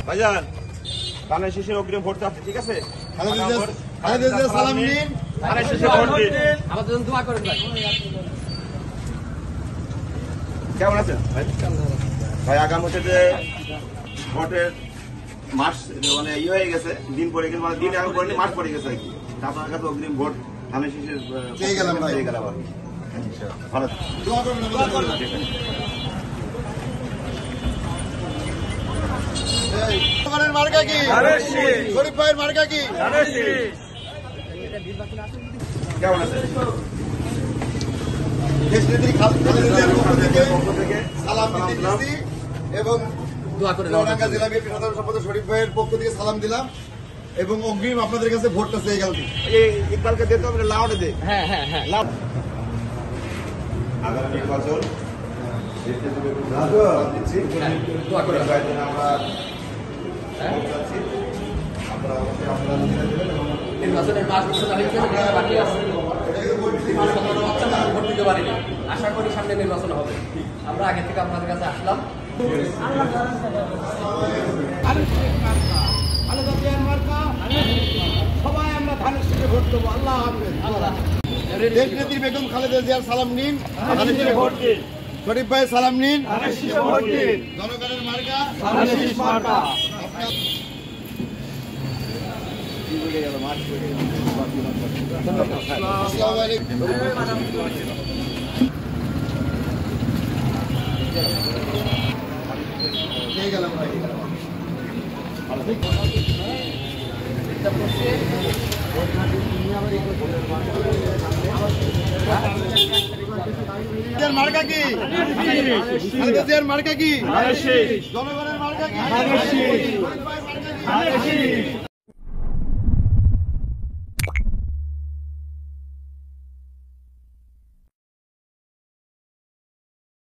ভাইজান ধানের শেষে অগ্রিম ভোট চাচ্ছে, ঠিক আছে? সালাম নিন, ধানের শেষে ভোট দিন। আমাদের জন্য দোয়া করেন ভাই। কেমন আছেন ভাই? আগাম হচ্ছে যে ভোটের মাস মানে হয়ে গেছে, দিন পরে গেছে, মানে দিন এখন পরে মাস পরে গেছে আর কি। আপনার কাছে অগ্রিম ভোট ধানের শেষে পেয়ে গেলাম ভাই। ভালো দোয়া করবেন আমাদের জন্য। জনগণের মার্কা কি? শরীফ ভাইয়ের মার্কা কি? কেমন আছেন? দেশনেত্রী খালেদা জিয়ার পক্ষ থেকে সালাম দিতে এসেছি এবং দোয়া করেন চুয়াডাঙ্গা জেলা বিএনপির সাধারণ সম্পাদক শরীফ ভাইয়ের পক্ষ থেকে সালাম দিলাম এবং অগ্রিম আপনাদের কাছে ভোটটা চেয়ে গেল। ইকবালকে দিতে হবে, লাউডে দে। হ্যাঁ হ্যাঁ হ্যাঁ লাভ আগামী নির্বাচন দোয়া করেন। আমরা ভোট চাচ্ছি। নির্বাচনের মাস বছর চালিয়েছে, বাকি আছে 17 বছর ভোট দিতে পারিনি। আশা করি সামনে নির্বাচন হবে। আমরা আগে থেকে আপনাদের কাছে আসলাম। সবাই আমরা ধানের শীষে ভোট দেবো। আল্লাহ হাফেজ। দেশনেত্রী বেগম খালেদা জিয়ার সালাম নিন, শরীফ ভাই সালাম নিন, জনগণের মার্কা আসসালামু আলাইকুম। পেয়ে গেলাম ভাই। মার্কা কি? খালেদা জিয়ার মার্কা কি? জনগণের মার্কা কি?